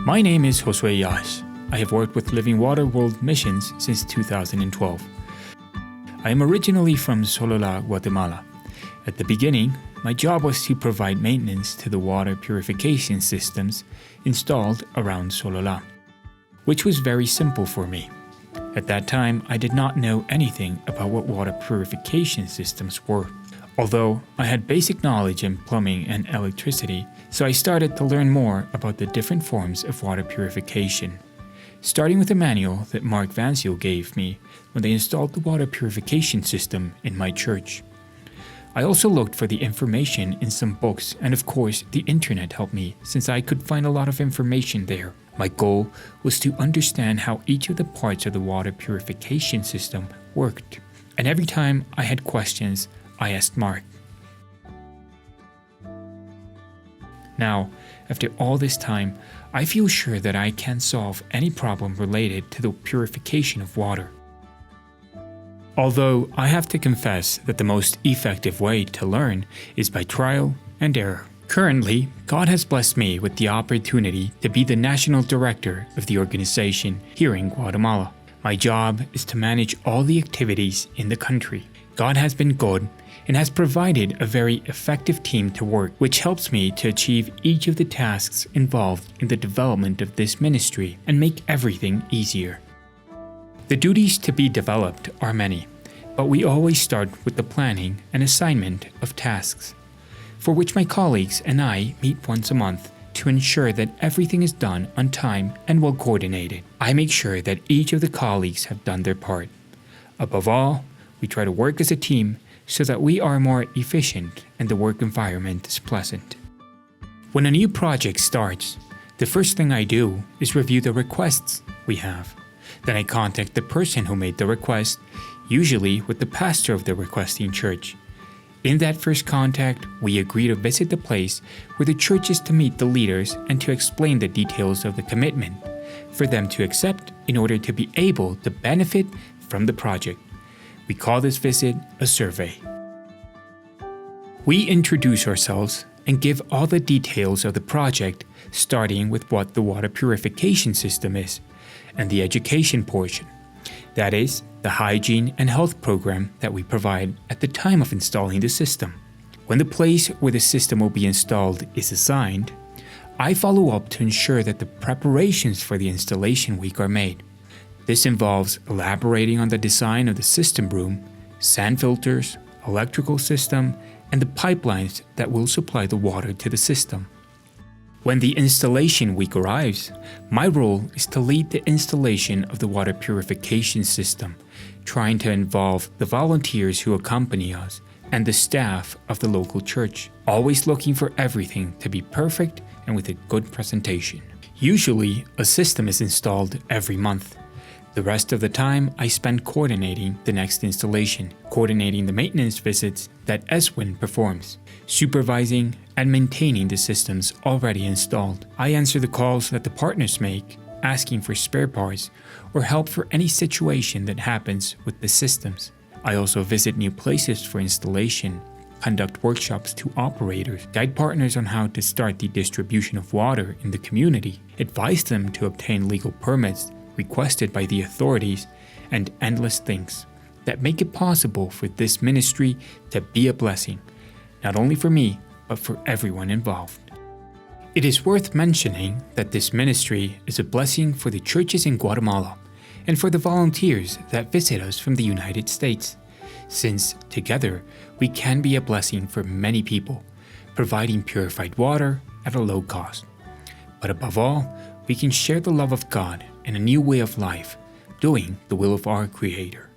My name is Josue. I have worked with Living Water World Missions since 2012. I am originally from Solola, Guatemala. At the beginning, my job was to provide maintenance to the water purification systems installed around Solola, which was very simple for me. At that time, I did not know anything about what water purification systems were, although I had basic knowledge in plumbing and electricity, so I started to learn more about the different forms of water purification, starting with a manual that Mark Van Gill gave me when they installed the water purification system in my church. I also looked for the information in some books, and of course the internet helped me since I could find a lot of information there. My goal was to understand how each of the parts of the water purification system worked, and every time I had questions, I asked Mark. Now, after all this time, I feel sure that I can solve any problem related to the purification of water. Although I have to confess that the most effective way to learn is by trial and error. Currently, God has blessed me with the opportunity to be the national director of the organization here in Guatemala. My job is to manage all the activities in the country. God has been good and has provided a very effective team to work, which helps me to achieve each of the tasks involved in the development of this ministry and make everything easier. The duties to be developed are many, but we always start with the planning and assignment of tasks, for which my colleagues and I meet once a month to ensure that everything is done on time and well coordinated. I make sure that each of the colleagues have done their part. Above all, we try to work as a team so that we are more efficient and the work environment is pleasant. When a new project starts, the first thing I do is review the requests we have. Then I contact the person who made the request, usually with the pastor of the requesting church. In that first contact, we agree to visit the place where the church is to meet the leaders and to explain the details of the commitment for them to accept in order to be able to benefit from the project. We call this visit a survey. We introduce ourselves and give all the details of the project, starting with what the water purification system is and the education portion. That is, the hygiene and health program that we provide at the time of installing the system. When the place where the system will be installed is assigned, I follow up to ensure that the preparations for the installation week are made. This involves elaborating on the design of the system room, sand filters, electrical system, and the pipelines that will supply the water to the system. When the installation week arrives, my role is to lead the installation of the water purification system, trying to involve the volunteers who accompany us and the staff of the local church, always looking for everything to be perfect and with a good presentation. Usually, a system is installed every month. The rest of the time, I spend coordinating the next installation, coordinating the maintenance visits that Eswin performs, supervising and maintaining the systems already installed. I answer the calls that the partners make, asking for spare parts or help for any situation that happens with the systems. I also visit new places for installation, conduct workshops to operators, guide partners on how to start the distribution of water in the community, advise them to obtain legal permits requested by the authorities, and endless things that make it possible for this ministry to be a blessing, not only for me, but for everyone involved. It is worth mentioning that this ministry is a blessing for the churches in Guatemala and for the volunteers that visit us from the United States, since together we can be a blessing for many people, providing purified water at a low cost. But above all, we can share the love of God and a new way of life, doing the will of our Creator.